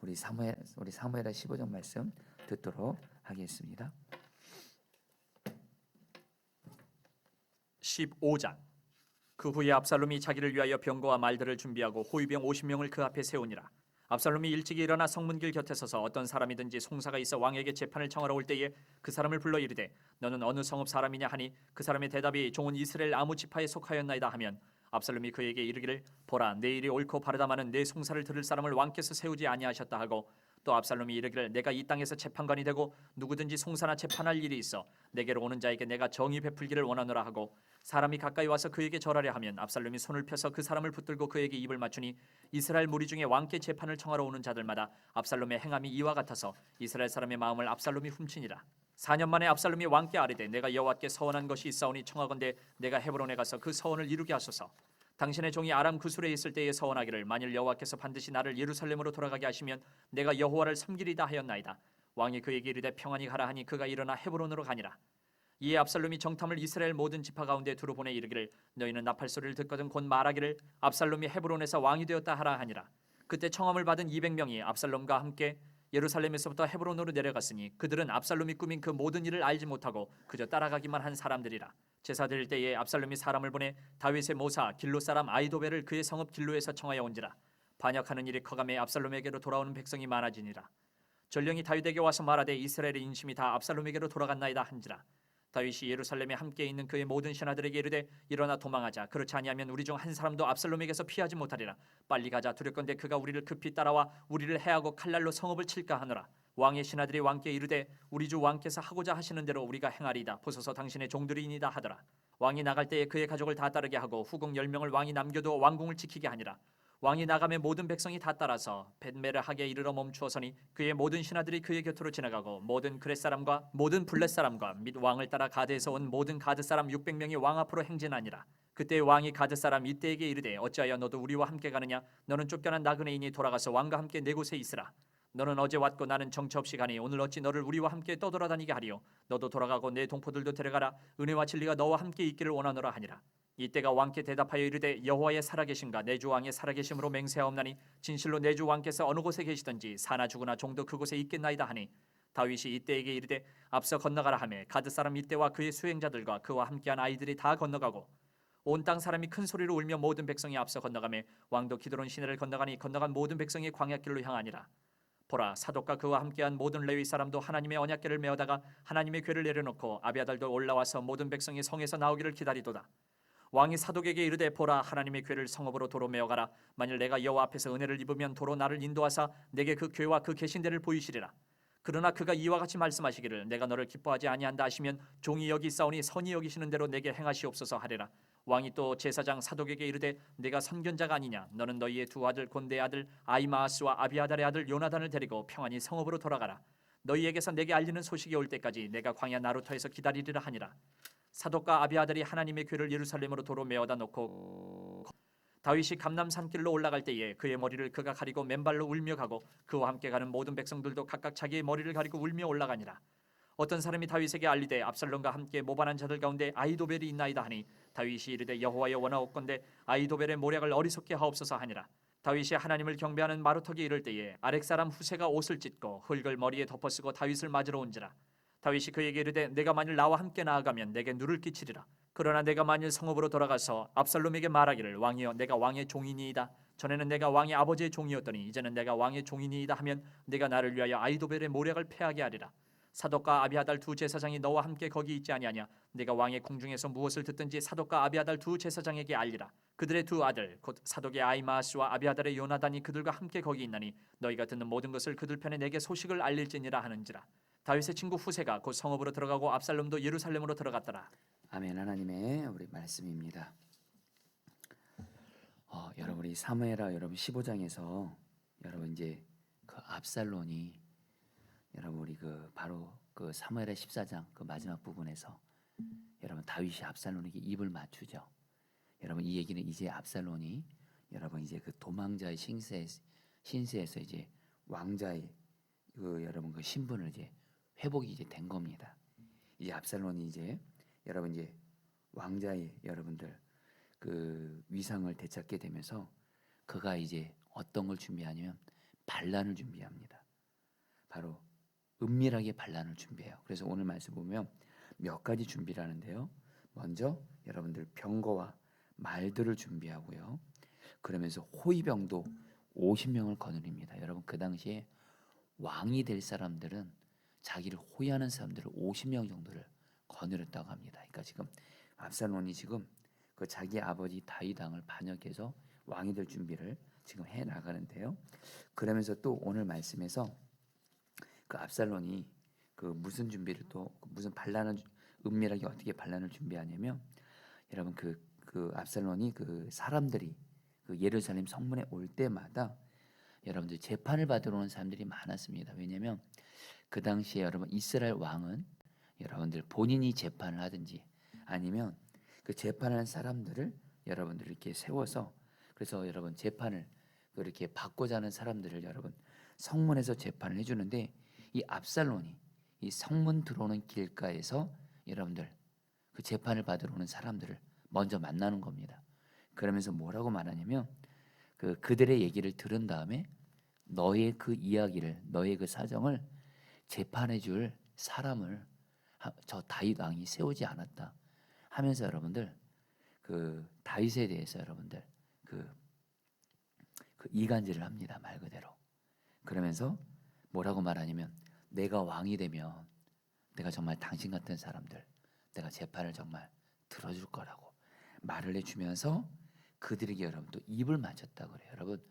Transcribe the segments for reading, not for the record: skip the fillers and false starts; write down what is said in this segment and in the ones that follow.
우리 사무엘하 15장 말씀 듣도록 하겠습니다. 15장. 그 후에 압살롬이 자기를 위하여 병거와 말들을 준비하고 호위병 50명을 그 앞에 세우니라. 압살롬이 일찍이 일어나 성문길 곁에 서서 어떤 사람이든지 송사가 있어 왕에게 재판을 청하러 올 때에 그 사람을 불러 이르되 너는 어느 성읍 사람이냐 하니 그 사람의 대답이 종은 이스라엘 아무 지파에 속하였나이다 하면 압살롬이 그에게 이르기를 보라 내 일이 옳고 바르다마는 내 송사를 들을 사람을 왕께서 세우지 아니하셨다 하고 또 압살롬이 이르기를 내가 이 땅에서 재판관이 되고 누구든지 송사나 재판할 일이 있어 내게로 오는 자에게 내가 정의 베풀기를 원하노라 하고 사람이 가까이 와서 그에게 절하려 하면 압살롬이 손을 펴서 그 사람을 붙들고 그에게 입을 맞추니 이스라엘 무리 중에 왕께 재판을 청하러 오는 자들마다 압살롬의 행함이 이와 같아서 이스라엘 사람의 마음을 압살롬이 훔치니라. 4년 만에 압살롬이 왕께 아뢰되 내가 여호와께 서원한 것이 있사오니 청하건대 내가 헤브론에 가서 그 서원을 이루게 하소서. 당신의 종이 아람 구술에 있을 때에 서원하기를 만일 여호와께서 반드시 나를 예루살렘으로 돌아가게 하시면 내가 여호와를 섬기리다 하였나이다. 왕이 그에게 이르되 평안히 가라 하니 그가 일어나 헤브론으로 가니라. 이에 압살롬이 정탐을 이스라엘 모든 지파 가운데 두루 보내 이르기를 너희는 나팔 소리를 듣거든 곧 말하기를 압살롬이 헤브론에서 왕이 되었다 하라 하니라. 그때 청함을 받은 200명이 압살롬과 함께 예루살렘에서부터 헤브론으로 내려갔으니 그들은 압살롬이 꾸민 그 모든 일을 알지 못하고 그저 따라가기만 한 사람들이라. 제사 드릴 때에 압살롬이 사람을 보내 다윗의 모사 길로 사람 아히도벨을 그의 성읍 길로에서 청하여 온지라. 반역하는 일이 커가매 압살롬에게로 돌아오는 백성이 많아지니라. 전령이 다윗에게 와서 말하되 이스라엘의 인심이 다 압살롬에게로 돌아갔나이다 한지라. 다윗이 예루살렘에 함께 있는 그의 모든 신하들에게 이르되 일어나 도망하자. 그렇지 아니하면 우리 중 한 사람도 압살롬에게서 피하지 못하리라. 빨리 가자. 두렵건대 그가 우리를 급히 따라와 우리를 해하고 칼날로 성읍을 칠까 하노라. 왕의 신하들이 왕께 이르되 우리 주 왕께서 하고자 하시는 대로 우리가 행하리이다. 보소서 당신의 종들이니이다 하더라. 왕이 나갈 때에 그의 가족을 다 따르게 하고 후궁 10명을 왕이 남겨두어 왕궁을 지키게 하니라. 왕이 나가매 모든 백성이 다 따라서 벳메르하게 이르러 멈추어서니 그의 모든 신하들이 그의 곁으로 지나가고 모든 그렛 사람과 모든 블렛 사람과 및 왕을 따라 가드에서 온 모든 가드 사람 600명이 왕 앞으로 행진하니라. 그때 왕이 가드 사람 이때에게 이르되 어찌하여 너도 우리와 함께 가느냐? 너는 쫓겨난 나그네이니 돌아가서 왕과 함께 내 곳에 있으라. 너는 어제 왔고 나는 정처 없이 가니 오늘 어찌 너를 우리와 함께 떠돌아다니게 하리요? 너도 돌아가고 내 동포들도 데려가라. 은혜와 진리가 너와 함께 있기를 원하노라 하니라. 이때가 왕께 대답하여 이르되 여호와의 살아계심과 내 주 왕의 살아계심으로 맹세하옵나니 진실로 내 주 왕께서 어느 곳에 계시든지 사나 죽으나 종도 그곳에 있겠나이다 하니 다윗이 이때에게 이르되 앞서 건너가라 하매 가드 사람 이때와 그의 수행자들과 그와 함께한 아이들이 다 건너가고 온 땅 사람이 큰 소리로 울며 모든 백성이 앞서 건너가매 왕도 기드론 시내를 건너가니 건너간 모든 백성이 광야길로 향하니라. 보라 사독과 그와 함께한 모든 레위 사람도 하나님의 언약궤를 메어다가 하나님의 궤를 내려놓고 아비아달도 올라와서 모든 백성이 성에서 나오기를 기다리도다. 왕이 사독에게 이르되 보라 하나님의 궤를 성읍으로 도로 메어가라. 만일 내가 여호와 앞에서 은혜를 입으면 도로 나를 인도하사 내게 그 궤와 그 계신 데를 보이시리라. 그러나 그가 이와 같이 말씀하시기를 내가 너를 기뻐하지 아니한다 하시면 종이 여기 있사오니 선이 여기시는 대로 내게 행하시옵소서 하리라. 왕이 또 제사장 사독에게 이르되 내가 선견자가 아니냐? 너는 너희의 두 아들 곧 내 아들 아히마아스와 아비아달의 아들 요나단을 데리고 평안히 성읍으로 돌아가라. 너희에게서 내게 알리는 소식이 올 때까지 내가 광야 나루터에서 기다리리라 하니라. 사독과 아비아달이 하나님의 궤를 예루살렘으로 도로 메어다 놓고 다윗이 감람 산길로 올라갈 때에 그의 머리를 그가 가리고 맨발로 울며 가고 그와 함께 가는 모든 백성들도 각각 자기의 머리를 가리고 울며 올라가니라. 어떤 사람이 다윗에게 알리되 압살롬과 함께 모반한 자들 가운데 아히도벨이 있나이다 하니 다윗이 이르되 여호와여 원하옵건대 아히도벨의 모략을 어리석게 하옵소서 하니라. 다윗이 하나님을 경배하는 마루턱에 이를 때에 아렉 사람 후세가 옷을 찢고 흙을 머리에 덮어쓰고 다윗을 맞으러 온지라. 다윗이 그에게 이르되 내가 만일 나와 함께 나아가면 내게 누를 끼치리라. 그러나 내가 만일 성읍으로 돌아가서 압살롬에게 말하기를 왕이여 내가 왕의 종이니이다. 전에는 내가 왕의 아버지의 종이었더니 이제는 내가 왕의 종이니이다 하면 내가 나를 위하여 아히도벨의 모략을 패하게 하리라. 사독과 아비아달 두 제사장이 너와 함께 거기 있지 아니하냐? 내가 왕의 궁중에서 무엇을 듣든지 사독과 아비아달 두 제사장에게 알리라. 그들의 두 아들 곧 사독의 아히마아스와 아비아달의 요나단이 그들과 함께 거기 있나니 너희가 듣는 모든 것을 그들 편에 내게 소식을 알릴지니라 하는지라. 다윗의 친구 후세가 곧 성읍으로 들어가고 압살롬도 예루살렘으로 들어갔더라. 아멘. 하나님의 우리 말씀입니다. 여러분 우리 사무엘하 여러분 15장에서 여러분 이제 그 압살롬이 여러분 우리 그 바로 그 사무엘하 14장 그 마지막 부분에서 여러분 다윗이 압살롬에게 입을 맞추죠. 여러분 이 얘기는 이제 압살롬이 여러분 이제 그 도망자의 신세에서 이제 왕자의 그 여러분 그 신분을 이제 회복이 이제 된 겁니다. 이제 압살롬이 이제 여러분 이제 왕자의 여러분들 그 위상을 되찾게 되면서 그가 이제 어떤 걸 준비하냐면 반란을 준비합니다. 바로 은밀하게 반란을 준비해요. 그래서 오늘 말씀 보면 몇 가지 준비를 하는데요. 먼저 여러분들 병거와 말들을 준비하고요. 그러면서 호위병도 50명을 거느립니다. 여러분 그 당시에 왕이 될 사람들은 자기를 호위하는 사람들을 50명 정도를 거느렸다고 합니다. 그러니까 지금 압살론이 지금 그 자기 아버지 다윗 왕을 반역해서 왕이 될 준비를 지금 해 나가는데요. 그러면서 또 오늘 말씀에서 그 압살론이 그 무슨 준비를 또 무슨 반란을 은밀하게 어떻게 반란을 준비하냐면 여러분 그 압살론이 그 사람들이 그 예루살렘 성문에 올 때마다 여러분들 재판을 받으러 오는 사람들이 많았습니다. 왜냐하면 그 당시에 여러분 이스라엘 왕은 여러분들 본인이 재판을 하든지 아니면 그 재판하는 사람들을 여러분들 이렇게 세워서 그래서 여러분 재판을 그렇게 받고자 하는 사람들을 여러분 성문에서 재판을 해주는데 이 압살론이 이 성문 들어오는 길가에서 여러분들 그 재판을 받으러 오는 사람들을 먼저 만나는 겁니다. 그러면서 뭐라고 말하냐면 그들의 얘기를 들은 다음에 너의 그 이야기를 너의 그 사정을 재판해 줄 사람을 저 다윗 왕이 세우지 않았다 하면서 여러분들 그 다윗에 대해서 여러분들 그 이간질을 합니다. 말 그대로. 그러면서 뭐라고 말하냐면 내가 왕이 되면 내가 정말 당신 같은 사람들 내가 재판을 정말 들어줄 거라고 말을 해주면서 그들에게 여러분 또 입을 맞췄다 그래요. 여러분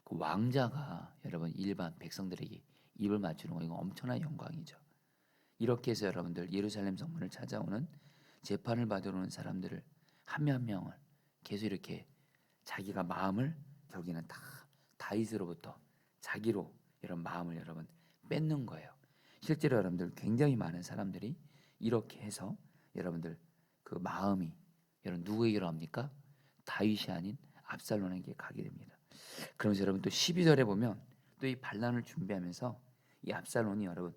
그 왕자가 여러분 일반 백성들에게 입을 맞추는 거 이거 엄청난 영광이죠. 이렇게 해서 여러분들 예루살렘 성문을 찾아오는 재판을 받으러 오는 사람들을 한 명 한 명을 계속 이렇게 자기가 마음을 결국에는 다 다윗으로부터 자기로 이런 마음을 여러분 뺏는 거예요. 실제로 여러분들 굉장히 많은 사람들이 이렇게 해서 여러분들 그 마음이 여러분 누구에게로 합니까? 다윗이 아닌 압살론에게 가게 됩니다. 그러면서 여러분 또 12절에 보면 또 이 반란을 준비하면서 이 압살론이 여러분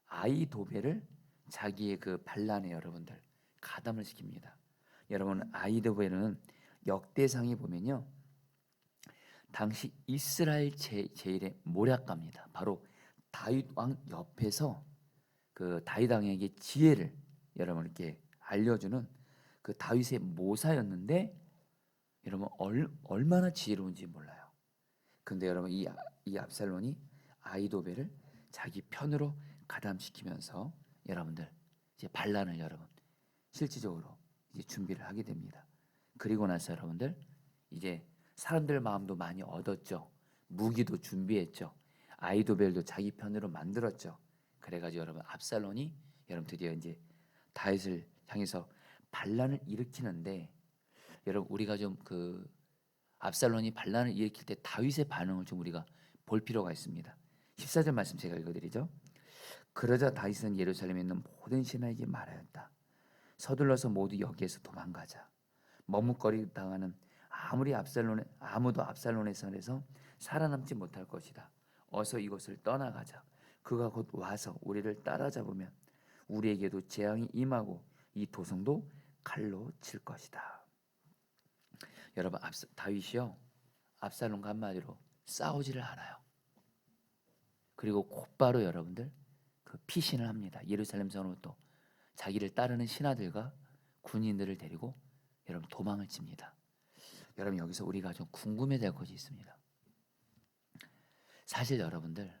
아이도벨을 자기의 그 반란에 여러분들 가담을 시킵니다. 여러분 아이도벨은 역대상에 보면요 당시 이스라엘 제일의 모략가입니다. 바로 다윗 왕 옆에서 그 다윗 왕에게 지혜를 여러분 이렇게 알려주는 그 다윗의 모사였는데 여러분 얼마나 지혜로운지 몰라요. 근데 여러분 이 압살론이 아이도벨을 자기 편으로 가담시키면서 여러분들 이제 반란을 여러분 실질적으로 이제 준비를 하게 됩니다. 그리고 나서 여러분들 이제 사람들 마음도 많이 얻었죠. 무기도 준비했죠. 아이도벨도 자기 편으로 만들었죠. 그래가지고 여러분 압살론이 여러분 드디어 이제 다윗을 향해서 반란을 일으키는데 여러분 우리가 좀 그 압살론이 반란을 일으킬 때 다윗의 반응을 좀 우리가 볼 필요가 있습니다. 14절 말씀 제가 읽어드리죠. 그러자 다윗은 예루살렘에 있는 모든 신하에게 말하였다. 서둘러서 모두 여기에서 도망가자. 머뭇거리 당하는 아무도 압살론의 손에서 살아남지 못할 것이다. 어서 이곳을 떠나가자. 그가 곧 와서 우리를 따라잡으면 우리에게도 재앙이 임하고 이 도성도 칼로 칠 것이다. 여러분 다윗이요 압살론과 한마디로 싸우지를 않아요. 그리고 곧바로 여러분들 그 피신을 합니다. 예루살렘 성으로부터 자기를 따르는 신하들과 군인들을 데리고 여러분 도망을 칩니다. 여러분 여기서 우리가 좀 궁금해야 될 것이 있습니다. 사실 여러분들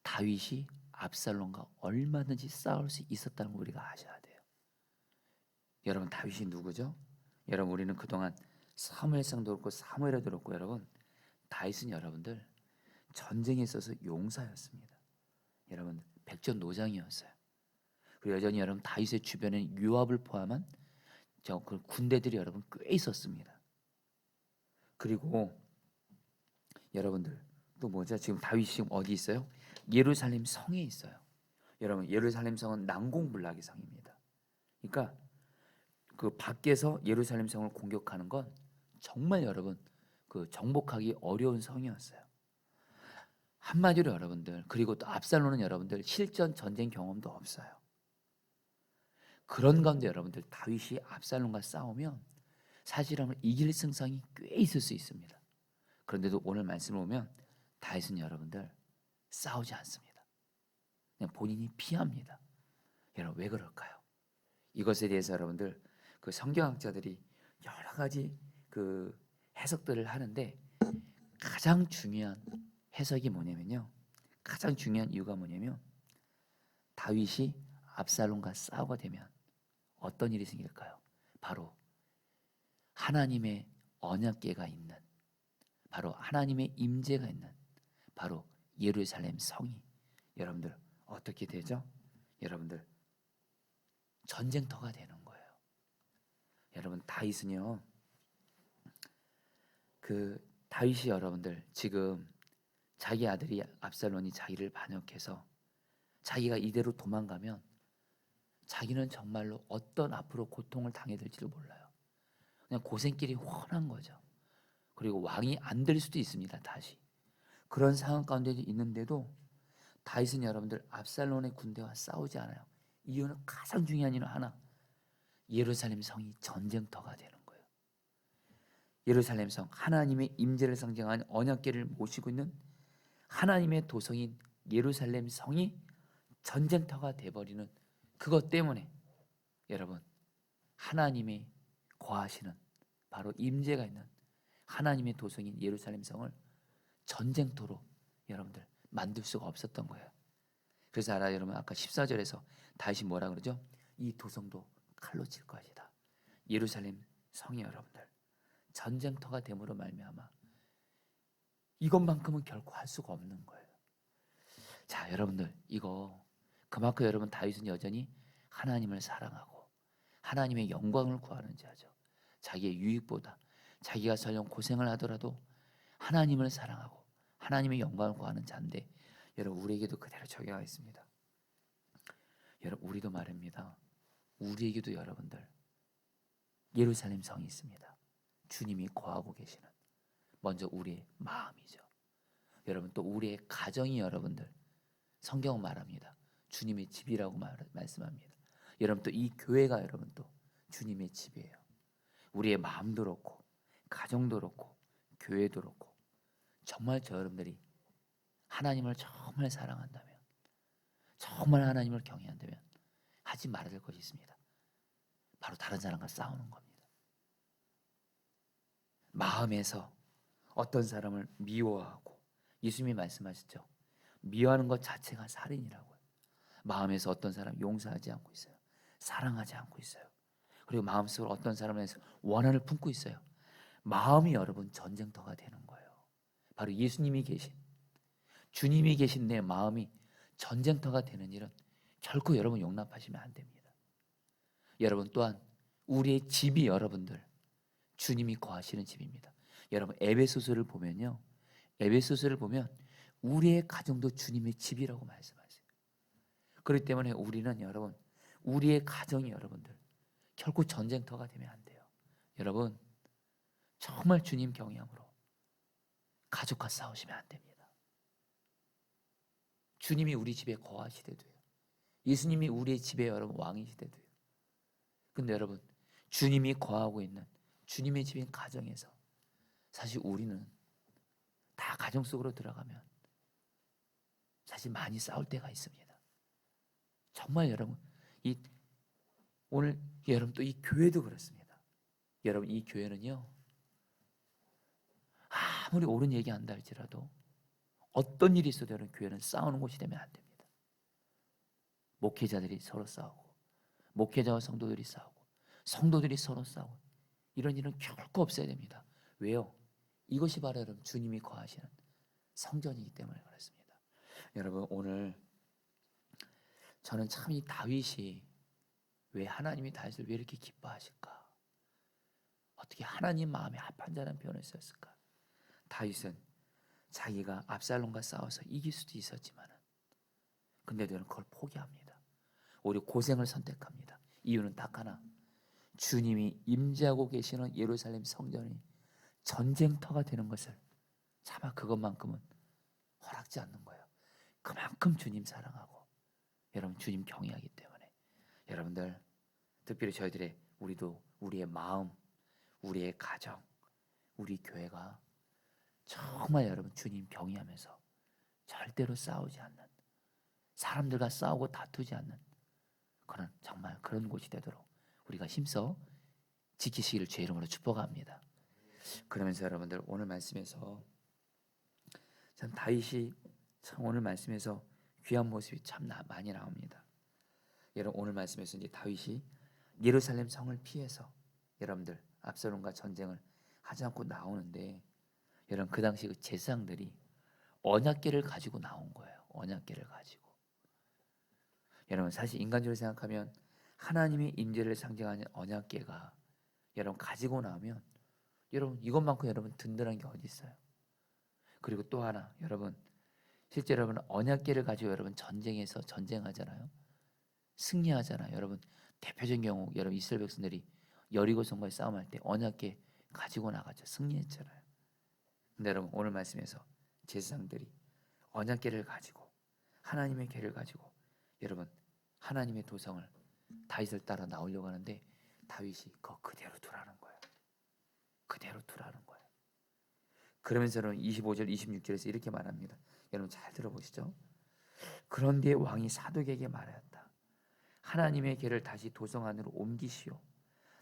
다윗이 압살론과 얼마든지 싸울 수 있었다는 걸 우리가 아셔야 돼요. 여러분 다윗이 누구죠? 여러분 우리는 그동안 사무엘상도 그렇고 사무엘에도 그렇고 여러분 다윗은 여러분들 전쟁에 있어서 용사였습니다. 여러분 백전노장이었어요. 그리고 여전히 여러분 다윗의 주변에 요압을 포함한 그 군대들이 여러분 꽤 있었습니다. 그리고 여러분들 또 뭐죠? 지금 다윗이 지금 어디 있어요? 예루살렘 성에 있어요. 여러분 예루살렘 성은 난공불락의 성입니다. 그러니까 그 밖에서 예루살렘 성을 공격하는 건 정말 여러분 그 정복하기 어려운 성이었어요. 한마디로 여러분들 그리고 또 압살론은 여러분들 실전 전쟁 경험도 없어요. 그런 가운데 여러분들 다윗이 압살론과 싸우면 사실은 이길 승산이 꽤 있을 수 있습니다. 그런데도 오늘 말씀을 보면 다윗은 여러분들 싸우지 않습니다. 그냥 본인이 피합니다. 여러분 왜 그럴까요? 이것에 대해서 여러분들 그 성경학자들이 여러 가지 그 해석들을 하는데 가장 중요한 해석이 뭐냐면요. 가장 중요한 이유가 뭐냐면 다윗이 압살롬과 싸우게 되면 어떤 일이 생길까요? 바로 하나님의 언약궤가 있는, 바로 하나님의 임재가 있는 바로 예루살렘 성이 여러분들 어떻게 되죠? 여러분들 전쟁터가 되는 거예요. 여러분 다윗은요, 그 다윗이 여러분들 지금 자기 아들이 압살롬이 자기를 반역해서 자기가 이대로 도망가면 자기는 정말로 어떤 앞으로 고통을 당해 될지를 몰라요. 그냥 고생길이 훤한 거죠. 그리고 왕이 안 될 수도 있습니다. 다시 그런 상황 가운데 있는데도 다윗은 여러분들 압살롬의 군대와 싸우지 않아요. 이유는 가장 중요한 이유는 하나, 예루살렘 성이 전쟁터가 되는 거예요. 예루살렘 성, 하나님의 임재를 상징하는 언약궤를 모시고 있는 하나님의 도성인 예루살렘 성이 전쟁터가 돼버리는 그것 때문에 여러분 하나님의 거하시는 바로 임재가 있는 하나님의 도성인 예루살렘 성을 전쟁터로 여러분들 만들 수가 없었던 거예요. 그래서 알아요, 여러분 아까 14절에서 다시 뭐라 그러죠? 이 도성도 칼로 칠 것이다. 예루살렘 성이 여러분들 전쟁터가 됨으로 말미암아 이것만큼은 결코 할 수가 없는 거예요. 자, 여러분들 이거 그만큼 여러분 다윗은 여전히 하나님을 사랑하고 하나님의 영광을 구하는 자죠. 자기의 유익보다 자기가 설령 고생을 하더라도 하나님을 사랑하고 하나님의 영광을 구하는 자인데 여러분 우리에게도 그대로 적용하겠습니다. 여러분 우리도 말입니다. 우리에게도 여러분들 예루살렘 성이 있습니다. 주님이 거하고 계시는 먼저 우리의 마음이죠. 여러분 또 우리의 가정이 여러분들 성경은 말합니다. 주님의 집이라고 말씀합니다. 여러분 또 이 교회가 여러분 또 주님의 집이에요. 우리의 마음도 그렇고 가정도 그렇고 교회도 그렇고 정말 저 여러분들이 하나님을 정말 사랑한다면 정말 하나님을 경외한다면 하지 말아야 될 것이 있습니다. 바로 다른 사람과 싸우는 겁니다. 마음에서 어떤 사람을 미워하고 예수님이 말씀하셨죠. 미워하는 것 자체가 살인이라고요. 마음에서 어떤 사람 용서하지 않고 있어요. 사랑하지 않고 있어요. 그리고 마음속으로 어떤 사람에 대해서 원한을 품고 있어요. 마음이 여러분 전쟁터가 되는 거예요. 바로 예수님이 계신 주님이 계신 내 마음이 전쟁터가 되는 일은 결코 여러분 용납하시면 안 됩니다. 여러분 또한 우리의 집이 여러분들 주님이 거하시는 집입니다. 여러분 에베소서를 보면요. 에베소서를 보면 우리의 가정도 주님의 집이라고 말씀하세요. 그렇기 때문에 우리는 여러분 우리의 가정이 여러분들 결코 전쟁터가 되면 안 돼요. 여러분 정말 주님 경외함으로 가족과 싸우시면 안 됩니다. 주님이 우리 집에 거하시대도요. 예수님이 우리의 집에 여러분 왕이시대도요. 근데 여러분 주님이 거하고 있는 주님의 집인 가정에서 사실 우리는 다 가정 속으로 들어가면 사실 많이 싸울 때가 있습니다. 정말 여러분 오늘 여러분 또 이 교회도 그렇습니다. 여러분 이 교회는요 아무리 옳은 얘기한다 할지라도 어떤 일이 있어도 여러분 교회는 싸우는 곳이 되면 안 됩니다. 목회자들이 서로 싸우고 목회자와 성도들이 싸우고 성도들이 서로 싸우고 이런 일은 결코 없어야 됩니다. 왜요? 이것이 바로 여러분 주님이 거하시는 성전이기 때문에 그렇습니다. 여러분 오늘 저는 참 이 다윗이 왜 하나님이 다윗을 왜 이렇게 기뻐하실까? 어떻게 하나님 마음에 합한 자라는 표현을 썼을까? 다윗은 자기가 압살롬과 싸워서 이길 수도 있었지만 근데도 그걸 포기합니다. 오히려 고생을 선택합니다. 이유는 딱 하나. 주님이 임재하고 계시는 예루살렘 성전이 전쟁터가 되는 것을 차마 그것만큼은 허락지 않는 거예요. 그만큼 주님 사랑하고 여러분 주님 경외하기 때문에 여러분들 특별히 우리도 우리의 마음, 우리의 가정, 우리 교회가 정말 여러분 주님 경외하면서 절대로 싸우지 않는, 사람들과 싸우고 다투지 않는 그런 정말 그런 곳이 되도록 우리가 힘써 지키시기를 주의 이름으로 축복합니다. 그러면서 여러분들 오늘 말씀에서 참 다윗이 참 오늘 말씀에서 귀한 모습이 참 많이 나옵니다. 여러분 오늘 말씀에서 이제 다윗이 예루살렘 성을 피해서 여러분들 압살롬과 전쟁을 하지 않고 나오는데, 여러분 그 당시 그 제사장들이 언약궤를 가지고 나온 거예요. 언약궤를 가지고. 여러분 사실 인간적으로 생각하면 하나님의 임재를 상징하는 언약궤가 여러분 가지고 나오면 여러분 이것만큼 여러분 든든한 게 어디 있어요? 그리고 또 하나 여러분, 실제 여러분 언약궤를 가지고 여러분 전쟁에서 전쟁하잖아요. 승리하잖아요. 여러분 대표적인 경우 여러분 이스라엘 백성들이 여리고 성과의 싸움할 때 언약궤 가지고 나가죠. 승리했잖아요. 근데 여러분 오늘 말씀에서 제사장들이 언약궤를 가지고 하나님의 궤를 가지고 여러분 하나님의 도성을 다윗을 따라 나오려고 하는데 다윗이 그대로 두라는 거예요. 그대로 두라는 거예요. 그러면서 여러분 25절 26절에서 이렇게 말합니다. 여러분 잘 들어보시죠. 그런 뒤에 왕이 사독에게 말하였다. 하나님의 궤를 다시 도성 안으로 옮기시오.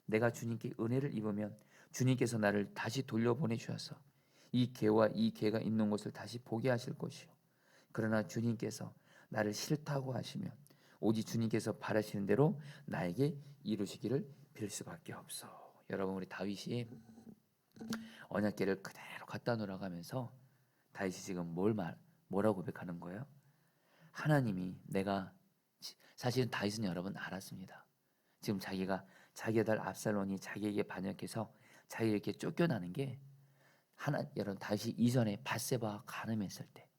내가 주님께 은혜를 입으면 주님께서 나를 다시 돌려보내 주셔서 이 궤와 이 궤가 있는 곳을 다시 보게 하실 것이오. 그러나 주님께서 나를 싫다고 하시면 오직 주님께서 바라시는 대로 나에게 이루시기를 빌 수밖에 없어. 여러분 우리 다윗이 언약궤를 그대로 갖다 놓으라고 하면서 다윗이 지금 뭐라고 고백하는 거예요? 하나님이 내가 사실은 다윗은 여러분 알았습니다. 지금 자기가 자기 아들 압살롬이 자기에게 반역해서 자기에게 쫓겨나는 게 여러분 다윗이 이전에 밧세바와 간음했을 때,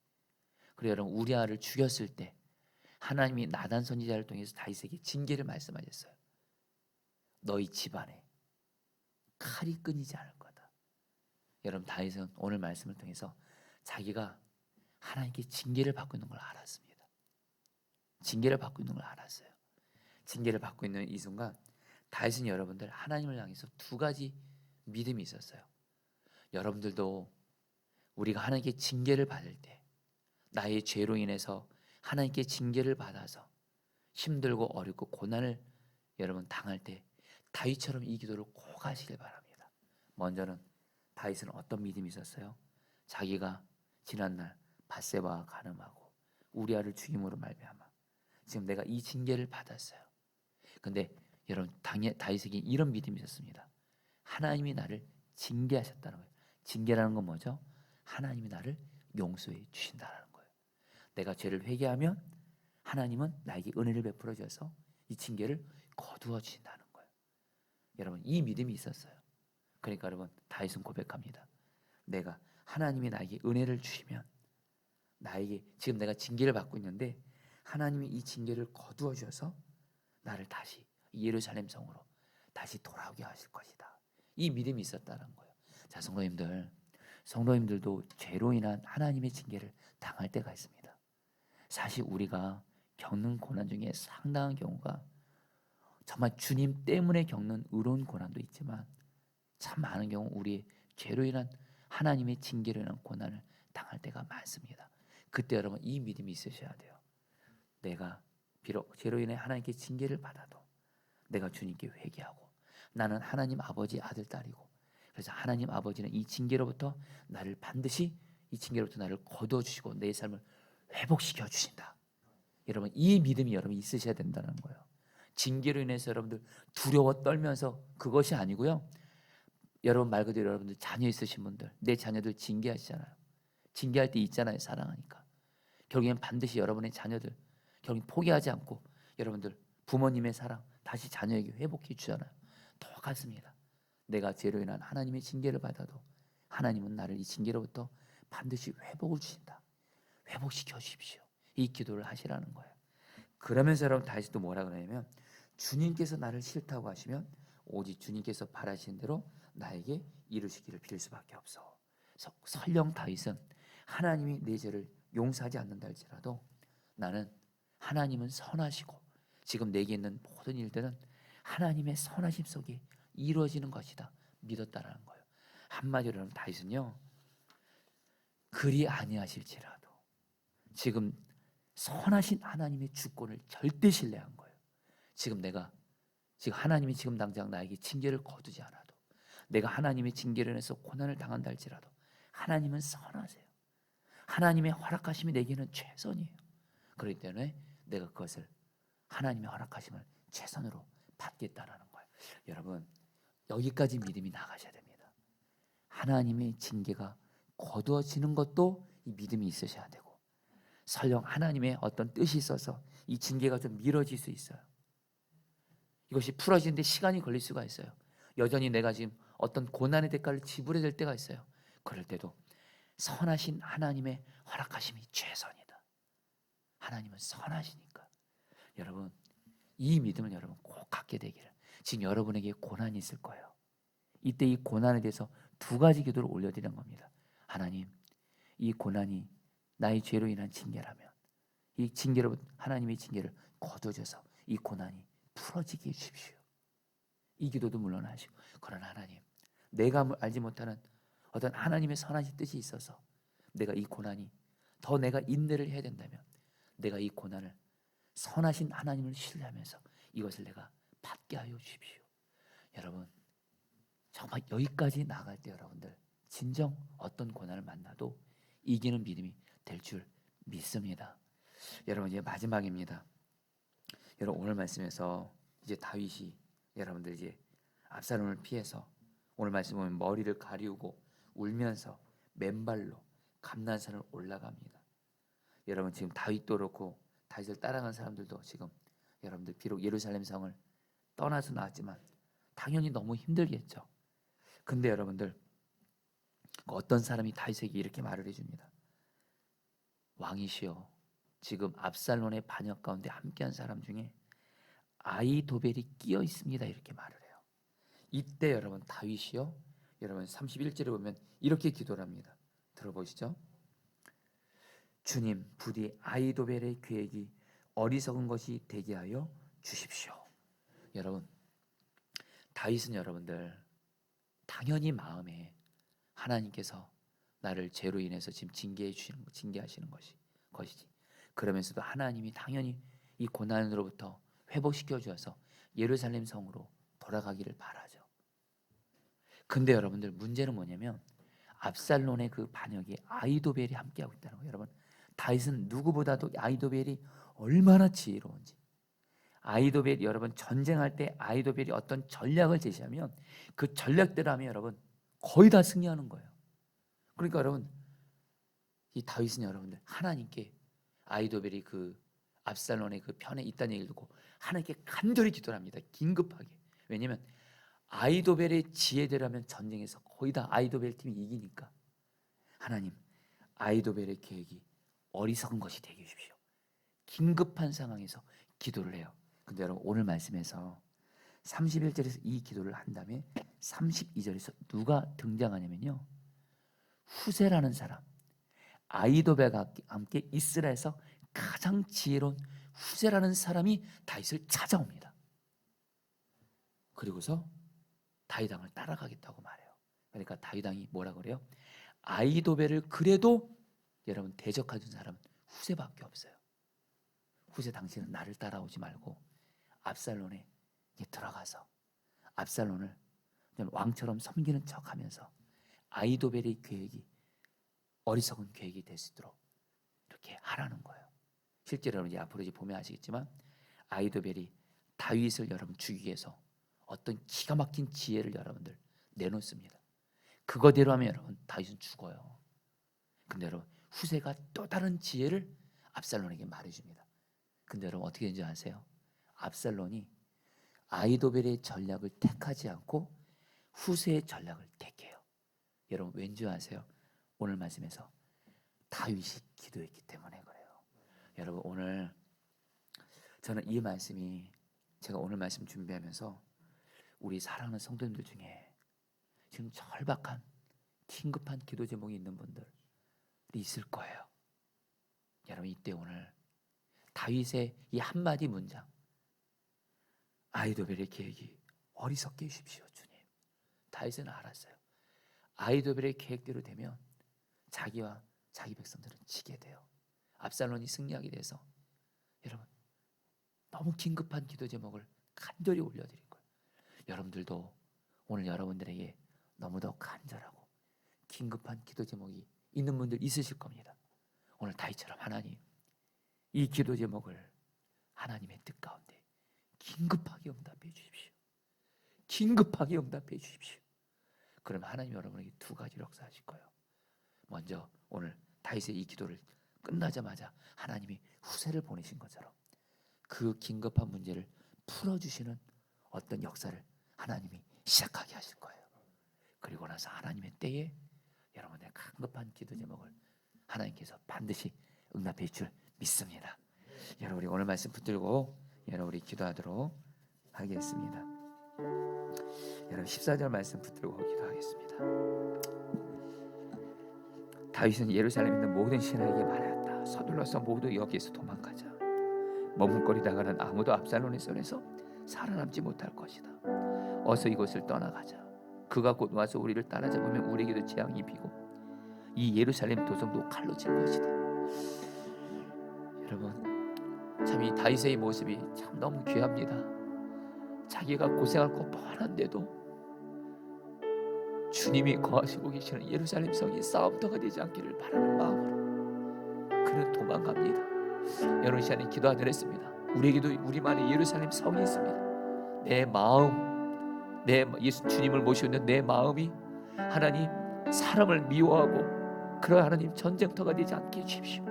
그리고 여러분 우리아를 죽였을 때 하나님이 나단 선지자를 통해서 다윗에게 징계를 말씀하셨어요. 너희 집안에 칼이 끊이지 않을 거다. 여러분 다윗은 오늘 말씀을 통해서 자기가 하나님께 징계를 받고 있는 걸 알았습니다. 징계를 받고 있는 걸 알았어요. 징계를 받고 있는 이 순간 다윗은 여러분들 하나님을 향해서 두 가지 믿음이 있었어요. 여러분들도 우리가 하나님께 징계를 받을 때, 나의 죄로 인해서 하나님께 징계를 받아서 힘들고 어렵고 고난을 여러분 당할 때 다윗처럼 이 기도를 꼭 하시길 바랍니다. 먼저는 다윗은 어떤 믿음이 있었어요? 자기가 지난날 밧세바와 간음하고 우리아를 죽임으로 말미암아 지금 내가 이 징계를 받았어요. 근데 여러분 다윗에게 이런 믿음이 있었습니다. 하나님이 나를 징계하셨다는 거예요. 징계라는 건 뭐죠? 하나님이 나를 용서해 주신다는 거예요. 내가 죄를 회개하면 하나님은 나에게 은혜를 베풀어 주셔서 이 징계를 거두어 주신다는 거예요. 여러분 이 믿음이 있었어요. 그러니까 여러분 다윗은 고백합니다. 내가 하나님이 나에게 은혜를 주시면 나에게 지금 내가 징계를 받고 있는데 하나님이 이 징계를 거두어 주셔서 나를 다시 예루살렘 성으로 다시 돌아오게 하실 것이다. 이 믿음이 있었다는 거예요. 자, 성도님들도 죄로 인한 하나님의 징계를 당할 때가 있습니다. 사실 우리가 겪는 고난 중에 상당한 경우가 정말 주님 때문에 겪는 의로운 고난도 있지만 참 많은 경우 우리의 죄로 인한 하나님의 징계로 인한 고난을 당할 때가 많습니다. 그때 여러분 이 믿음이 있으셔야 돼요. 내가 비록 죄로 인해 하나님께 징계를 받아도 내가 주님께 회개하고 나는 하나님 아버지 아들 딸이고 그래서 하나님 아버지는 이 징계로부터 나를 반드시 이 징계로부터 나를 거두어 주시고 내 삶을 회복시켜 주신다. 여러분 이 믿음이 여러분 있으셔야 된다는 거예요. 징계로 인해서 여러분들 두려워 떨면서 그것이 아니고요. 여러분 말 그대로 여러분들 자녀 있으신 분들 내 자녀들 징계하시잖아요. 징계할 때 있잖아요. 사랑하니까. 결국엔 반드시 여러분의 자녀들 결국 포기하지 않고 여러분들 부모님의 사랑 다시 자녀에게 회복해 주잖아요. 똑같습니다. 내가 죄로 인한 하나님의 징계를 받아도 하나님은 나를 이 징계로부터 반드시 회복을 주신다. 회복시켜 주십시오. 이 기도를 하시라는 거예요. 그러면서 여러분 다시 또 뭐라 그러냐면 주님께서 나를 싫다고 하시면 오직 주님께서 바라시는 대로 나에게 이루시기를 빌 수밖에 없어. 설령 다윗은 하나님이 내 죄를 용서하지 않는다 할지라도 나는 하나님은 선하시고 지금 내게 있는 모든 일들은 하나님의 선하심 속에 이루어지는 것이다 믿었다라는 거예요. 한마디로 하면 다윗은요 그리 아니하실지라도 지금 선하신 하나님의 주권을 절대 신뢰한 거예요. 지금 하나님이 지금 당장 나에게 징계를 거두지 않아도, 내가 하나님의 징계를 해서 고난을 당한다 할지라도 하나님은 선하세요. 하나님의 허락하심이 내게는 최선이에요. 그렇기 때문에 내가 그것을, 하나님의 허락하심을 최선으로 받겠다라는 거예요. 여러분, 여기까지 믿음이 나가셔야 됩니다. 하나님의 징계가 거두어지는 것도 이 믿음이 있으셔야 되고, 설령 하나님의 어떤 뜻이 있어서 이 징계가 좀 미뤄질 수 있어요. 이것이 풀어지는데 시간이 걸릴 수가 있어요. 여전히 내가 지금 어떤 고난의 대가를 지불해야 될 때가 있어요. 그럴 때도 선하신 하나님의 허락하심이 최선이다. 하나님은 선하시니까. 여러분, 이 믿음을 여러분 꼭 갖게 되기를. 지금 여러분에게 고난이 있을 거예요. 이때 이 고난에 대해서 두 가지 기도를 올려드리는 겁니다. 하나님, 이 고난이 나의 죄로 인한 징계라면 이 징계로, 하나님의 징계를 거둬줘서 이 고난이 풀어지게 해주십시오. 이 기도도 물론 하시고, 그러나 하나님, 내가 알지 못하는 어떤 하나님의 선하신 뜻이 있어서 내가 이 고난이 더 내가 인내를 해야 된다면 내가 이 고난을 선하신 하나님을 신뢰하면서 이것을 내가 받게 하여 주십시오. 여러분, 정말 여기까지 나갈 때 여러분들 진정 어떤 고난을 만나도 이기는 믿음이 될 줄 믿습니다. 여러분, 이제 마지막입니다. 여러분, 오늘 말씀에서 이제 다윗이 여러분들 이제 압살롬을 피해서 오늘 말씀 보면 머리를 가리우고 울면서 맨발로 감난산을 올라갑니다. 여러분, 지금 다윗도 그렇고 다윗을 따라간 사람들도 지금 여러분들 비록 예루살렘 성을 떠나서 나왔지만 당연히 너무 힘들겠죠. 근데 여러분들, 어떤 사람이 다윗에게 이렇게 말을 해줍니다. 왕이시여, 지금 압살롬의 반역 가운데 함께한 사람 중에 아이도벨이 끼어 있습니다. 이렇게 말을 해요. 이때 여러분, 다윗이요, 여러분 31절에 보면 이렇게 기도를 합니다. 들어보시죠. 주님, 부디 아이도벨의 계획이 어리석은 것이 되게 하여 주십시오. 여러분, 다윗은 여러분들 당연히 마음에 하나님께서 나를 죄로 인해서 지금 징계하시는 것이지. 그러면서도 하나님이 당연히 이 고난으로부터 회복시켜 주어서 예루살렘 성으로 돌아가기를 바라죠. 근데 여러분들, 문제는 뭐냐면 압살롬의 그 반역에 아이도벨이 함께하고 있다는 거예요. 여러분, 다윗은 누구보다도 아이도벨이 얼마나 지혜로운지, 아이도벨, 여러분 전쟁할 때 아이도벨이 어떤 전략을 제시하면 그 전략대로 하면 여러분 거의 다 승리하는 거예요. 그러니까 여러분, 이 다윗은 여러분들 하나님께 아이도벨이 그 압살롬의 그 편에 있다는 얘기를 듣고 하나님께 간절히 기도를 합니다. 긴급하게. 왜냐하면 아이도벨의 지혜대로라면 전쟁에서 거의 다 아이도벨 팀이 이기니까. 하나님, 아이도벨의 계획이 어리석은 것이 되게 해주십시오. 긴급한 상황에서 기도를 해요. 근데 여러분, 오늘 말씀에서 31절에서 이 기도를 한 다음에 32절에서 누가 등장하냐면요, 후세라는 사람, 아이도벨과 함께 이스라엘에서 가장 지혜로운 후세라는 사람이 다윗을 찾아옵니다. 그리고서 다윗 왕을 따라가겠다고 말해요. 그러니까 다윗 왕이 뭐라 그래요? 아이도벨을 그래도 여러분 대적하는 사람은 후세밖에 없어요. 후세, 당신은 나를 따라오지 말고 압살롬에 들어가서 압살롬을 왕처럼 섬기는 척하면서 아이도벨의 계획이 어리석은 계획이 될 수 있도록 이렇게 하라는 거예요. 실제로 여러분, 이제 앞으로 이제 보면 아시겠지만 아이도벨이 다윗을 여러분 죽이기 위해서 어떤 기가 막힌 지혜를 여러분들 내놓습니다. 그거대로 하면 여러분 다윗은 죽어요. 근데 여러분, 후세가 또 다른 지혜를 압살롬에게 말해줍니다. 근데 여러분, 어떻게 되는지 아세요? 압살롬이 아이도벨의 전략을 택하지 않고 후세의 전략을 택해요. 여러분, 왠지 아세요? 오늘 말씀에서 다윗이 기도했기 때문에 그래요. 여러분, 오늘 저는 이 말씀이, 제가 오늘 말씀 준비하면서 우리 사랑하는 성도님들 중에 지금 절박한 긴급한 기도 제목이 있는 분들이 있을 거예요. 여러분, 이때 오늘 다윗의 이 한마디 문장, 아이도벨의 계획이 어리석게 해주십시오. 주님, 다윗은 알았어요. 아이도벨의 계획대로 되면 자기와 자기 백성들은 지게 돼요. 압살론이 승리하게 돼서 여러분 너무 긴급한 기도 제목을 간절히 올려드린 거예요. 여러분들도 오늘 여러분들에게 너무도 간절하고 긴급한 기도 제목이 있는 분들 있으실 겁니다. 오늘 다윗처럼 하나님 이 기도 제목을 하나님의 뜻 가운데 긴급하게 응답해 주십시오. 긴급하게 응답해 주십시오. 그럼 하나님 여러분에게 두 가지를 역사하실 거예요. 먼저 오늘 다윗의 이 기도를 끝나자마자 하나님이 후세를 보내신 것처럼 그 긴급한 문제를 풀어주시는 어떤 역사를 하나님이 시작하게 하실 거예요. 그리고 나서 하나님의 때에 여러분의 긴급한 기도 제목을 하나님께서 반드시 응답해 줄 믿습니다. 여러분 우리 오늘 말씀 붙들고 여러분 우리 기도하도록 하겠습니다. 여러분 14절 말씀 붙들고 기도하겠습니다. 다윗은 예루살렘에 있는 모든 신하에게 말하였다. 서둘러서 모두 여기에서 도망가자. 머뭇거리다가는 아무도 압살론의 손에서 살아남지 못할 것이다. 어서 이곳을 떠나가자. 그가 곧 와서 우리를 따라잡으면 우리에게도 재앙이 입히고 이 예루살렘 도성도 칼로 칠 것이다. 여러분 참 이 다윗의 모습이 참 너무 귀합니다. 자기가 고생할 거 뻔한데도 주님이 거하시고 계시는 예루살렘 성이 싸움터가 되지 않기를 바라는 마음으로 그는 도망갑니다. 여러분 시간에 기도 안 했습니다. 우리에게도 우리만의 예루살렘 성이 있습니다. 내 마음, 내 예수 주님을 모시는 내 마음이 하나님 사람을 미워하고 그런 하나님 전쟁터가 되지 않게 해주십시오.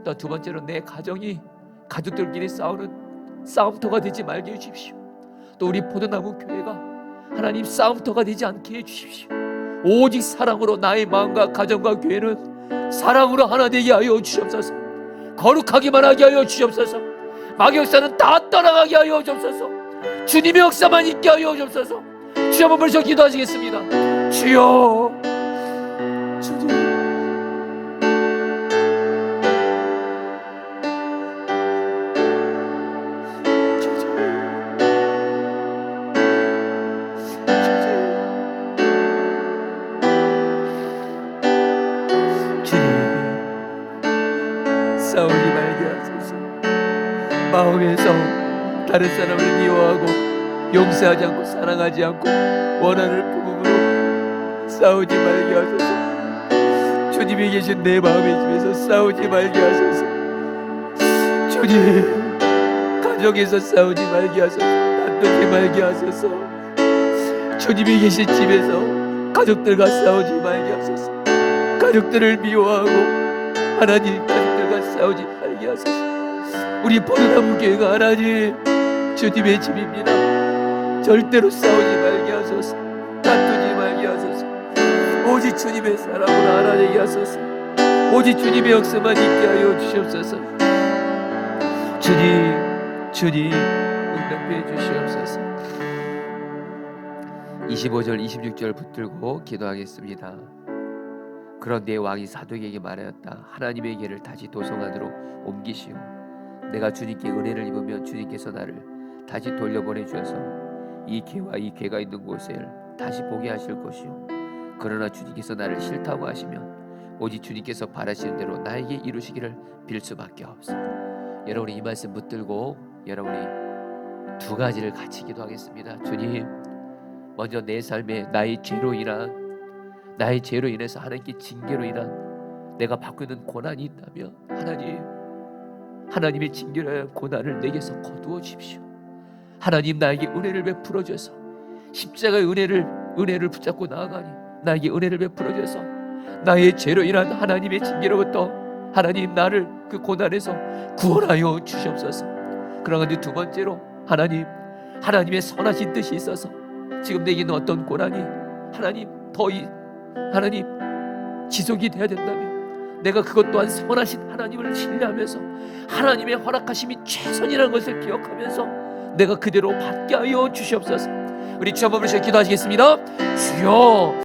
또 두 번째로 내 가정이 가족들끼리 싸우는 싸움터가 되지 말게 해주십시오. 또 우리 포도나무 교회가 하나님 싸움터가 되지 않게 해주십시오. 오직 사랑으로 나의 마음과 가정과 교회는 사랑으로 하나 되게 하여 주옵소서. 거룩하기만 하게 하여 주옵소서. 마귀역사는 다 떠나가게 하여 주옵소서. 주님의 역사만 있게 하여 주옵소서. 주여 한번 벌써 기도하시겠습니다. 주여 주님 싸우지 말게 하소서. 마음에서 다른 사람을 미워하고 용서하지 않고 사랑하지 않고 원하는 부분으로 싸우지 말게 하소서. 주님이 계신 내 마음의 집에서 싸우지 말게 하소서. 주님 가정에서 싸우지 말게 하소서. 다투지 말게 하소서. 주님이 계신 집에서 가족들과 싸우지 말게 하소서. 가족들을 미워하고 하나님 가족들과 싸우지 말게 하소서. 우리 포도나무 교회가 하나님 주님의 집입니다. 절대로 싸우지 말게 하소서. 다투지 말게 하소서. 오직 주님의 사랑으로 하나 되게 하소서. 오직 주님의 역사만 있게 하여 주시옵소서. 주님 응답해 주시옵소서. 25절 26절 붙들고 기도하겠습니다. 그런데 왕이 사독에게 말하였다. 하나님의 궤를 다시 도성 안으로 옮기시오. 내가 주님께 은혜를 입으면 주님께서 나를 다시 돌려보내 주셔서 이 궤와 이 궤가 있는 곳을 다시 보게 하실 것이오. 그러나 주님께서 나를 싫다고 하시면 오직 주님께서 바라시는 대로 나에게 이루시기를 빌 수밖에 없어. 여러분이 이 말씀 붙들고 여러분이 두 가지를 같이 기도하겠습니다. 주님, 먼저 내 삶에 나의 죄로 인해서 하나님께 징계로 인한 내가 받고 있는 고난이 있다면 하나님의 징계로 인한 고난을 내게서 거두어 주십시오. 하나님 나에게 은혜를 베풀어 주셔서 십자가의 은혜를 붙잡고 나아가니 나에게 은혜를 베풀어 주셔서 나의 죄로 인한 하나님의 징계로부터 하나님 나를 그 고난에서 구원하여 주시옵소서. 그러나 두 번째로 하나님의 선하신 뜻이 있어서 지금 내게 있는 어떤 고난이 하나님 지속이 돼야 된다면 내가 그것 또한 선하신 하나님을 신뢰하면서 하나님의 허락하심이 최선이라는 것을 기억하면서 내가 그대로 받게 하여 주시옵소서. 우리 주 한번 부르셔 기도하시겠습니다. 주여